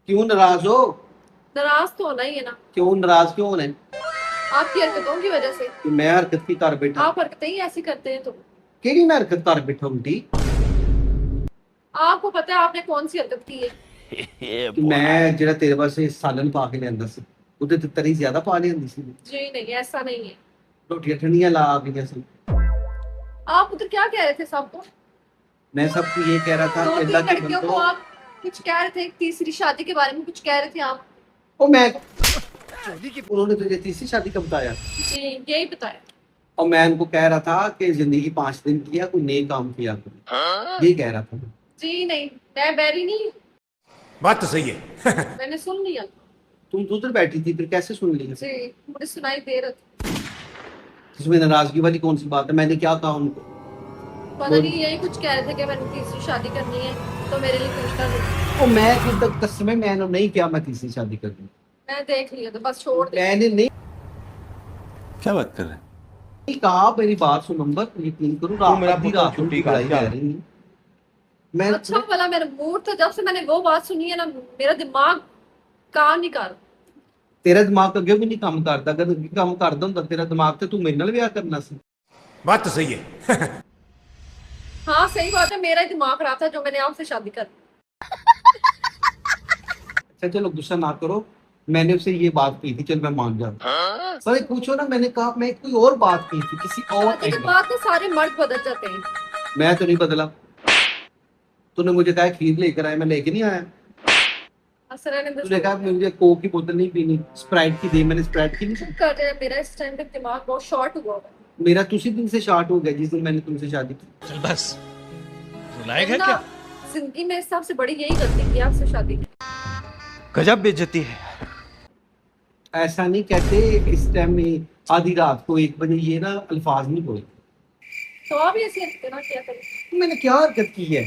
क्यों नाराज हो? नाराज तो होना ही है ना, क्यों नाराज क्यों होना है? आपकी हरकतों की वजह से। कि मैं हरकत की कर बैठा? आप हरकतें ही ऐसी करते हैं तो केड़ी मैं हरकत कर बैठा उल्टी? आपको पता है आपने कौन सी हरकत की है। कि मैं जेड़ा तेरे वास्ते सालन पा के लियांदा सी ਉਹਦੇ ਤੇ ਤਰੀ ਜ਼ਿਆਦਾ ਪਾ ਲਈ ਹੁੰਦੀ ਸੀ। जी नहीं, ऐसा नहीं है। ਰੋਟੀਆਂ ਠੰਡੀਆਂ ਲਾ ਗਈਆਂ ਸੀ। आप उधर क्या कह रहे थे सबको? मैं सबको ये कह रहा था दो कि अल्लाह तीन के लड़कियों को बंदो। आप कुछ कह रहे थे, तीसरी शादी के बारे में कुछ कह रहे थे आप। ओ मैं उन्होंने तुझे तीसरी शादी का बताया? जी यही बताया। और मैं उनको कह रहा था कि जिंदगी 5 दिन की है, कोई नए काम किया करो, ये कह रहा था। जी नहीं, मैं बैरी नहीं हूँ। बात तो सही है। मैंने सुन लिया। तुम तो उधर बैठी थी, फिर कैसे सुन ली? जी मुझे सुनाई दे रहा था। इसमें नाराजगी वाली कौन सी बात है? मैंने क्या कहा उनको? पता नहीं, यही कुछ कह रहे थे कि मैंने तीसरी शादी करनी है तो मेरे लिए कुछ कर दो। ओ मैं खुद तक कसम है मैंने नहीं किया मैं तीसरी शादी कर लूं। मैं देख लिया तो बस छोड़ दे। मैंने नहीं क्या बात कर रहे हैं? कहा, मेरी बात सुन नंबर, यकीन करो तू मेरा आधी पुत्र रात को छुट्टी लड़ाई कर क्या? रह रही है। मैं अच्छा वाला मेरा मूड था, जब से मैंने वो बात सुनी है ना मेरा दिमाग काम नहीं कर। तेरा दिमाग अगे भी नहीं काम करता, अगर अगे काम करदा ਹੁੰਦਾ तेरा दिमाग ਤੇ ਤੂੰ ਮੇਰੇ ਨਾਲ ਵਿਆਹ ਕਰਨਾ ਸੀ। बात तो सही है। हाँ सही बात है, मेरा ही दिमाग खराब था जो मैंने आपसे शादी कर। अच्छा चलो गुस्सा ना करो, मैंने उससे ये बात की थी, चल मैं मान जाता। सर पूछो ना, मैंने कहा मैं कोई और बात की थी किसी और शादी के angle। बाद तो सारे मर्द बदल जाते हैं। मैं तो नहीं बदला। तूने मुझे कहा खीर लेकर आया, मैं लेके नहीं आया। असरा ने तूने कहा मुझे कोक की बोतल नहीं पीनी, स्प्राइट की दे, मैंने स्प्राइट की नहीं। कर रहे हैं, मेरा इस टाइम पे दिमाग बहुत शॉर्ट हुआ है। मेरा तो उसी दिन से शॉर्ट हो गया जिस दिन मैंने तुमसे शादी की। चल बस, रुलाएगा वरना क्या? जिंदगी में इस सबसे बड़ी यही गलती की आपसे शादी की। गजब बेइज्जती है। ऐसा नहीं कहते इस टाइम में आधी रात को 1 बजे ये ना अल्फाज नहीं बोले। तो आप ये ऐसी हरकतें ना किया करें। मैंने क्या हरकत की है?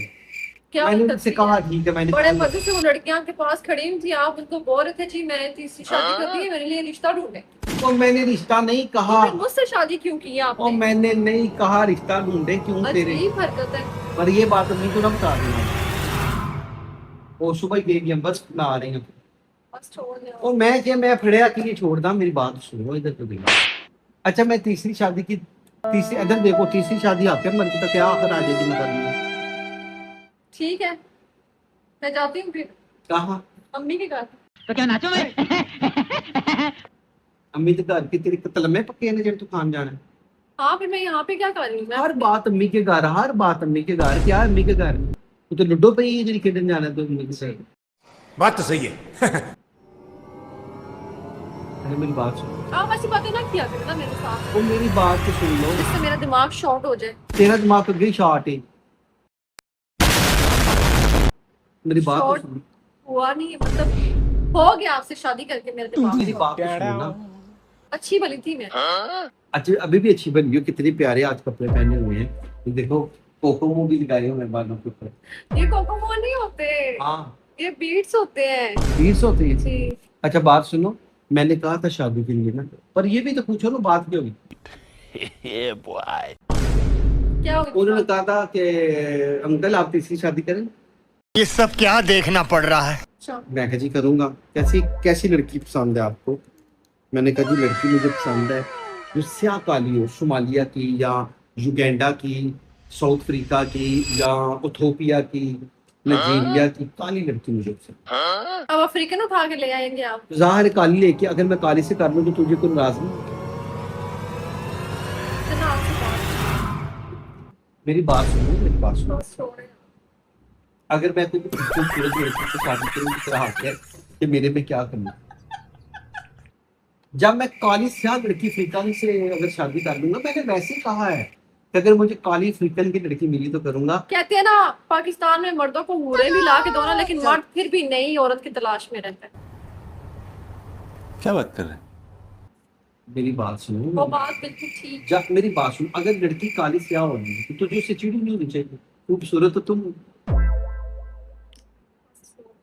क्या मैंने हरकत उनसे की कहा है? ठीक है, मैंने बड़े कहा- मजे से वो लड़कियां के पास खड़ी हुई थी, आप उनको बोल रहे थे जी मैंने तीसरी शादी कर दी है, मेरे लिए रिश्ता ढूंढे। और मैंने रिश्ता नहीं कहा। तो फिर मुझसे शादी क्यों की है और आपने? मैंने नहीं कहा रिश्ता ढूंढे क्यों तेरे। अजीब हरकत है। पर ये बात अम्मी को ना बता देना। वो सुबह ही गई बस ना आ रही हैं। बस छोड़ दे। और मैं क्या, मैं फड़िया कि नहीं छोड़दा, मेरी बात सुनो इधर तो देखो। अच्छा मैं तीसरी शादी की, तीसरी इधर देखो, तीसरी शादी आके मन को तो क्या आखिर आ जाएगी मैं करूंगी। ठीक है, मैं जाती हूँ फिर कहाँ? अम्मी के घर। तो क्या नाचो मैं? अम्मी के घर की तेरे कतलमे पक्के ने जब तू खान जाना है। हाँ फिर मैं यहाँ पे क्या कर रही हूँ? मैं हर बात अम्मी के घर, हर बात अम्मी के घर। क्या अम्मी के घर? तू तो लुडो पे ही खेडन जाना है तो अम्मी के घर। बात तो सही है। अरे मेरी बात सुन। आप ऐसी बातें ना किया करो ना मेरे साथ, वो मेरी बात तो सुन लो। जिससे मेरा दिमाग शॉर्ट हो जाए। तेरा दिमाग अगे शॉर्ट है। मेरी बात तो Short? सुन। हुआ नहीं है, मतलब हो गया आपसे शादी करके मेरे दिमाग मेरी में। बात तो सुन ना। अच्छी भली थी मैं। अच्छा अभी भी अच्छी बनी हो, कितने प्यारे आज कपड़े पहने हुए हैं। ये देखो कोको भी लगाए हुए हैं बालों के ऊपर। ये कोकोमो नहीं होते, हाँ ये बीट्स होते हैं। 20 होते हैं। जी अच्छा बात सुनो, मैंने कहा था शादी के लिए ना, पर ये भी तो पूछो ना बात क्या हुई। क्या हुई? उन्होंने कहा था कि अंकल आप तीसरी शादी करें। ये सब क्या देखना पड़ रहा है? अच्छा, मैं कहा जी करूंगा। कैसी कैसी लड़की पसंद है आपको? मैंने कहा जी लड़की मुझे पसंद है जो स्याह काली हो, सोमालिया की या युगांडा की, साउथ अफ्रीका की या इथोपिया की, नाइजीरिया की काली लड़की मुझे पसंद। अब अफ्रीकन उठा के ले आएंगे आप? जाहिर है काली लेके, अगर मैं काली से कर लूँ तो तुझे कोई नाराज नहीं। चलो आपसे बात मेरी बात सुनो, मेरी बात सुनो। बस छोड़े। अगर मैं कोई खूबसूरत लड़की से शादी करूँ तो तेरा हक है कि मेरे में क्या करना। जब मैं काली स्याह लड़की अफ्रीकन से अगर शादी कर लूंगा, मैंने वैसे ही कहा है कि अगर मुझे काली अफ्रीकन की लड़की मिली तो करूंगा। कहते हैं ना पाकिस्तान में मर्दों को हूरे भी ला के दो ना, लेकिन मर्द फिर भी नई औरत की तलाश में रहता है। क्या बात कर रहे हैं? मेरी बात वो सुनो। बात बिल्कुल ठीक। जब मेरी बात सुनो, अगर लड़की काली स्याह होगी तो तुझे उससे चिड़ी नहीं होनी चाहिए। खूबसूरत तो तुम हो।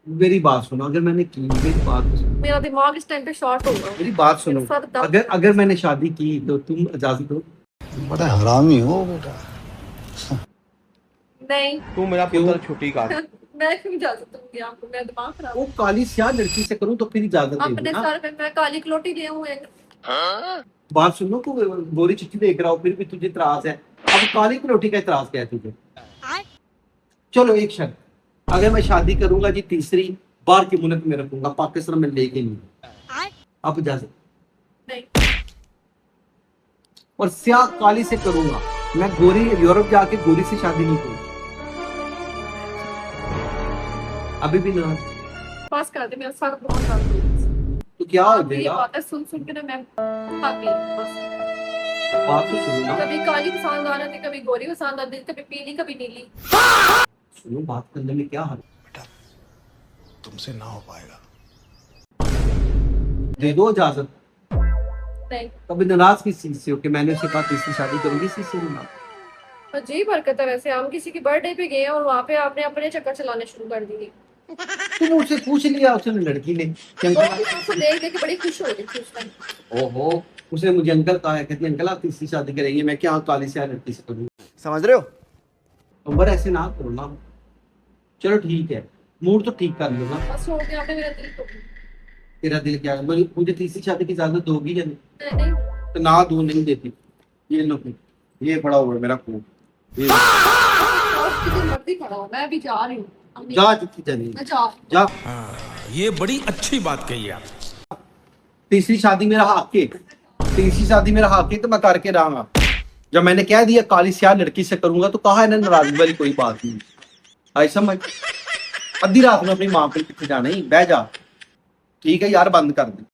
मेरी बात सुनो, अगर मैंने की, मेरी बात तो सुनो। मेरा दिमाग इस टाइम पे शॉर्ट हो गया। मेरी बात सुनो, सर दर्द- अगर अगर मैंने शादी की तो तुम इजाजत दो। बड़ा हरामी हो बेटा। नहीं तू मेरा पुत्र छुट्टी कर। मैं क्यों इजाजत दूंगी आपको? मैं दिमाग खराब वो काली स्याह लड़की से करूं तो फिर इजाजत दे अपने ना। सर पे मैं काली कलोटी ले हूँ एक। बात सुनो, को गोरी चिट्ठी देख रहा हो फिर भी तुझे इतराज है। अब काली कलोटी का इतराज क्या है तुझे? चलो एक शर्त, अगर मैं शादी करूंगा जी तीसरी बार की मुल्क में रखूंगा, पाकिस्तान में लेके नहीं। अब इजाजत नहीं। और स्याह काली से करूंगा, मैं गोरी यूरोप जाके गोरी से शादी नहीं करूंगा। अभी भी ना पास कर दे, मेरा सर बहुत दर्द हो रहा है। तो क्या हो अब ये जाएगा? बात है सुन सुन के ना मैं थक गई बस। बात तो सुनो ना, कभी काली पसंद आ रही थी, कभी गोरी पसंद आती थी, कभी पीली कभी नीली। सुनो बात करने में क्या हर्ज? तुमसे ना हो पाएगा। दे दो इजाजत। नहीं, कभी नाराज किस चीज से हो कि मैंने उसे कहा तीसरी शादी करूंगी, इसी से ना। अजीब हरकत है वैसे। हम किसी की बर्थडे पे गए और वहाँ पे आपने अपने चक्कर चलाने शुरू कर दिए। तुम मुझसे पूछ लिया उसने, लड़की ने कि तो अंकल, उसको देख देख के बड़ी खुश हो रही थी उस टाइम। ओहो, उसने मुझे अंकल कहा है, कहती अंकल आप तीसरी शादी करेंगे, मैं क्या काली से लड़की से करूंगी। समझ रहे हो? अंबर ऐसे ना करो ना। चलो ठीक है, मूड तो ठीक कर लो ना। बस हो गया, आपने मेरा दिल तोड़ तेरा दिल क्या है? मुझे तीसरी शादी की इजाजत दोगी या नहीं? दिया। नहीं, तो ना दो, नहीं देती। ये लो, ये पड़ा हुआ है मेरा खून। ये लो। और किसी मर्जी खड़ा हो, मैं अभी जा रही हूँ। जा जितनी जानी मैं जा जा। ये बड़ी अच्छी बात कही आप। तीसरी शादी मेरा हक है, तीसरी शादी मेरा हक है तो मैं करके रहूंगा। जब मैंने कह दिया काली स्याह लड़की से करूंगा तो कहा है ना, नाराजगी वाली कोई बात नहीं। आई समझ? अद्धी रात में अपनी माँ के पीछे जाना ही, बह जा। ठीक है यार, बंद कर दे।